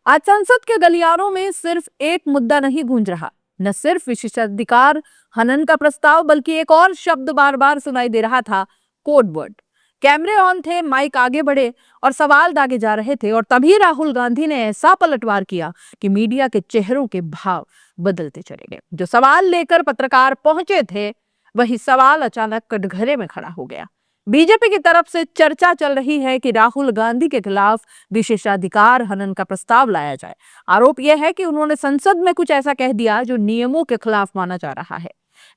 आज संसद के गलियारों में सिर्फ एक मुद्दा नहीं गूंज रहा, न सिर्फ विशेषाधिकार हनन का प्रस्ताव, बल्कि एक और शब्द बार बार सुनाई दे रहा था, कोड वर्ड। कैमरे ऑन थे, माइक आगे बढ़े और सवाल दागे जा रहे थे, और तभी राहुल गांधी ने ऐसा पलटवार किया कि मीडिया के चेहरों के भाव बदलते चले गए। जो सवाल लेकर पत्रकार पहुंचे थे, वही सवाल अचानक कटघरे में खड़ा हो गया। बीजेपी की तरफ से चर्चा चल रही है कि राहुल गांधी के खिलाफ विशेषाधिकार हनन का प्रस्ताव लाया जाए। आरोप यह है कि उन्होंने संसद में कुछ ऐसा कह दिया जो नियमों के खिलाफ माना जा रहा है।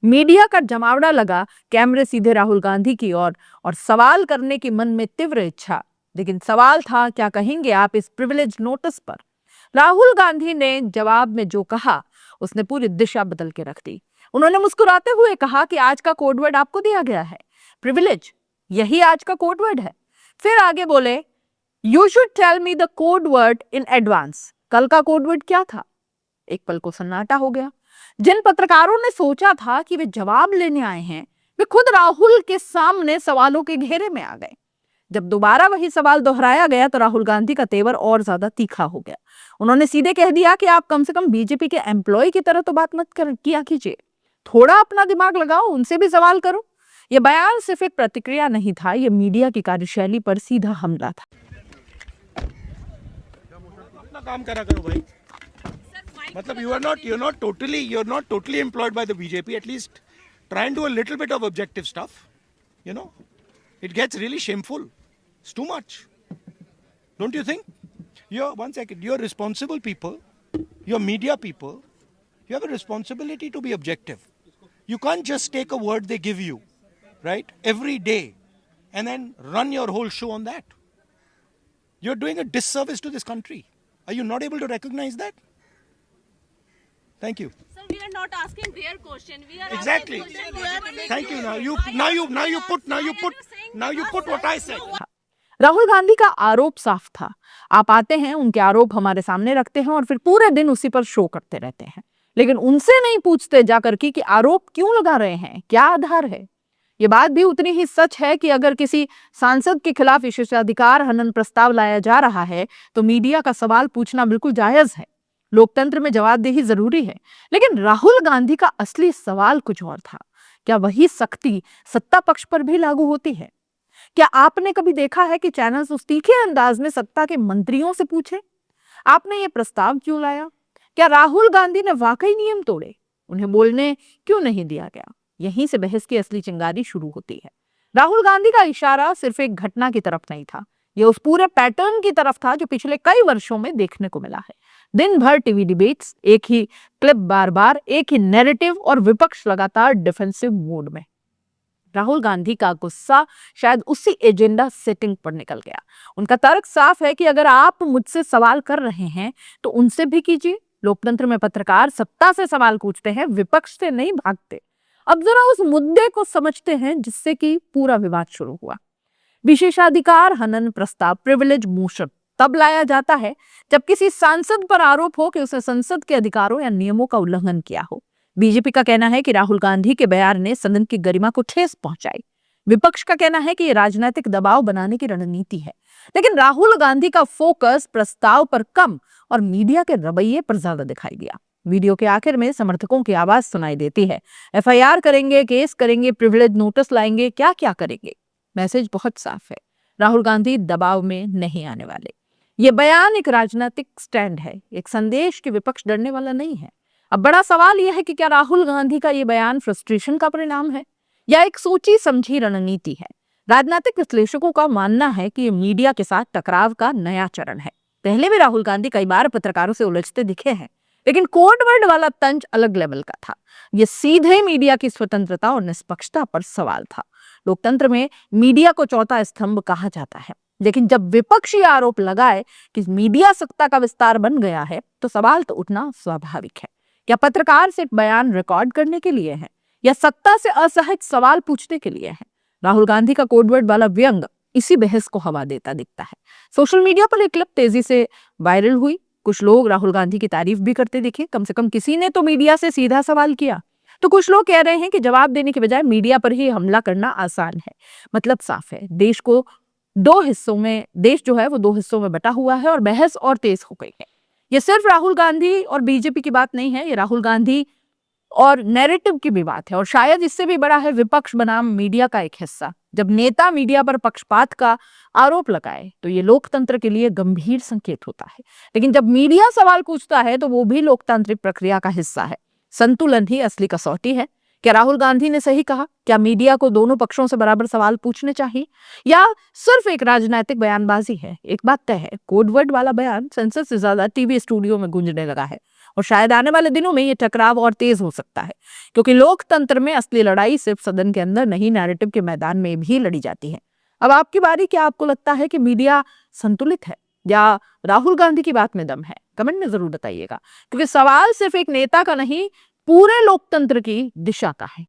मीडिया का जमावड़ा लगा, कैमरे सीधे राहुल गांधी की ओर और सवाल करने की मन में तीव्र इच्छा। लेकिन सवाल था, क्या कहेंगे आप इस प्रिविलेज नोटिस पर? राहुल गांधी ने जवाब में जो कहा, उसने पूरी दिशा बदल के रख दी। उन्होंने मुस्कुराते हुए कहा कि आज का कोडवर्ड आपको दिया गया है, प्रिविलेज, यही आज का कोडवर्ड है। फिर आगे बोले, you should tell me the codeword in advance. कल का कोडवर्ड क्या था? एक पल को सन्नाटा हो गया। जिन पत्रकारों ने सोचा था कि वे जवाब लेने आए हैं, वे खुद राहुल के सामने सवालों के घेरे में आ गए। जब दोबारा वही सवाल दोहराया गया तो राहुल गांधी का तेवर और ज्यादा तीखा हो गया। उन्होंने सीधे कह दिया कि आप कम से कम बीजेपी के एम्प्लॉय की तरह तो बात मत किया कीजिए, थोड़ा अपना दिमाग लगाओ, उनसे भी सवाल करो। यह बयान सिर्फ एक प्रतिक्रिया नहीं था, यह मीडिया की कार्यशैली पर सीधा हमला था। अपना काम करा करो भाई। मतलब you're not totally employed by the BJP. At least try and do a little bit of objective stuff. You know, it gets really shameful. It's too much. Don't you think? You're responsible people. You're media people. You have a responsibility to be objective. You can't just take a word they give you, right, every day, and then run your whole show on that. You're doing a disservice to this country. Are you not able to recognize that? Thank you. Sir, we are not asking their question. We are Exactly. asking question. Thank you. Now you put what I said. Rahul Gandhi का आरोप साफ था, आप आते हैं, उनके आरोप हमारे सामने रखते हैं और फिर पूरे दिन उसी पर शो करते रहते हैं, लेकिन उनसे नहीं पूछते जाकर कि आरोप क्यों लगा रहे हैं, क्या आधार है। ये बात भी उतनी ही सच है कि अगर किसी सांसद के खिलाफ विशेषाधिकार हनन प्रस्ताव लाया जा रहा है तो मीडिया का सवाल पूछना बिल्कुल जायज है। लोकतंत्र में जवाबदेही जरूरी है। लेकिन राहुल गांधी का असली सवाल कुछ और था। क्या वही सख्ती सत्ता पक्ष पर भी लागू होती है? क्या आपने कभी देखा है कि चैनल्स उस तीखे अंदाज में सत्ता के मंत्रियों से पूछे, आपने ये प्रस्ताव क्यों लाया? क्या राहुल गांधी ने वाकई नियम तोड़े? उन्हें बोलने क्यों नहीं दिया गया? यहीं से बहस की असली चिंगारी शुरू होती है। राहुल गांधी का इशारा सिर्फ एक घटना की तरफ नहीं था, यह उस पूरे पैटर्न की तरफ था जो पिछले कई वर्षों में देखने को मिला है। दिन भर टीवी डिबेट्स, एक ही क्लिप बार बार, एक ही नैरेटिव और विपक्ष लगातार डिफेंसिव मोड में। राहुल गांधी का गुस्सा शायद उसी एजेंडा सेटिंग पर निकल गया। उनका तर्क साफ है कि अगर आप मुझसे सवाल कर रहे हैं तो उनसे भी कीजिए। लोकतंत्र में पत्रकार सत्ता से सवाल पूछते हैं, विपक्ष से नहीं भागते। अब जरा उस मुद्दे को समझते हैं जिससे कि पूरा विवाद शुरू हुआ। विशेषाधिकार हनन प्रस्ताव, प्रिविलेज मोशन, तब लाया जाता है जब किसी सांसद पर आरोप हो कि उसने संसद के अधिकारों या नियमों का उल्लंघन किया हो। बीजेपी का कहना है कि राहुल गांधी के बयान ने सदन की गरिमा को ठेस पहुंचाई। विपक्ष का कहना है कि यह राजनीतिक दबाव बनाने की रणनीति है। लेकिन राहुल गांधी का फोकस प्रस्ताव पर कम और मीडिया के रवैये पर ज्यादा दिखाई दिया। वीडियो के आखिर में समर्थकों की आवाज सुनाई देती है, एफआईआर करेंगे, केस करेंगे, प्रिविलेज नोटिस लाएंगे, क्या क्या करेंगे। मैसेज बहुत साफ है, राहुल गांधी दबाव में नहीं आने वाले। ये बयान एक राजनीतिक स्टैंड है, एक संदेश कि विपक्ष डरने वाला नहीं है। अब बड़ा सवाल यह है कि क्या राहुल गांधी का ये बयान फ्रस्ट्रेशन का परिणाम है या एक सोची समझी रणनीति है? राजनीतिक विश्लेषकों का मानना है कि ये मीडिया के साथ टकराव का नया चरण है। पहले भी राहुल गांधी कई बार पत्रकारों से उलझते दिखे हैं, लेकिन कोडवर्ड वाला तंज अलग लेवल का था। यह सीधे मीडिया की स्वतंत्रता और निष्पक्षता पर सवाल था। लोकतंत्र में मीडिया को चौथा स्तंभ कहा जाता है, लेकिन जब विपक्षी आरोप लगाए कि मीडिया सत्ता का विस्तार बन गया है तो सवाल तो उठना स्वाभाविक है। क्या पत्रकार सिर्फ बयान रिकॉर्ड करने के लिए है या सत्ता से असहज सवाल पूछने के लिए है? राहुल गांधी का कोडवर्ड वाला व्यंग इसी बहस को हवा देता दिखता है। सोशल मीडिया पर एक क्लिप तेजी से वायरल हुई। कुछ लोग राहुल गांधी की तारीफ भी करते दिखे, कम से कम किसी ने तो मीडिया से सीधा सवाल किया। तो कुछ लोग कह रहे हैं कि जवाब देने के बजाय मीडिया पर ही हमला करना आसान है। मतलब साफ है, देश जो है वो दो हिस्सों में बटा हुआ है और बहस और तेज हो गई है। ये सिर्फ राहुल गांधी और बीजेपी की बात नहीं है, ये राहुल गांधी और नैरेटिव की भी बात है, और शायद इससे भी बड़ा है विपक्ष बनाम मीडिया का एक हिस्सा। जब नेता मीडिया पर पक्षपात का आरोप लगाए तो ये लोकतंत्र के लिए गंभीर संकेत होता है, लेकिन जब मीडिया सवाल पूछता है तो वो भी लोकतांत्रिक प्रक्रिया का हिस्सा है। संतुलन ही असली कसौटी है। क्या राहुल गांधी ने सही कहा? क्या मीडिया को दोनों पक्षों से बराबर सवाल पूछने चाहिए, या सिर्फ एक राजनीतिक बयानबाजी है? एक बात तय है, कोडवर्ड वाला बयान सेंसर से ज्यादा टीवी स्टूडियो में गूंजने लगा है, और शायद आने वाले दिनों में ये टकराव और तेज हो सकता है, क्योंकि लोकतंत्र में असली लड़ाई सिर्फ सदन के अंदर नहीं, नैरेटिव के मैदान में भी लड़ी जाती है। अब आपकी बारी। क्या आपको लगता है कि मीडिया संतुलित है या राहुल गांधी की बात में दम है? कमेंट में जरूर बताइएगा, क्योंकि सवाल सिर्फ एक नेता का नहीं, पूरे लोकतंत्र की दिशा का है।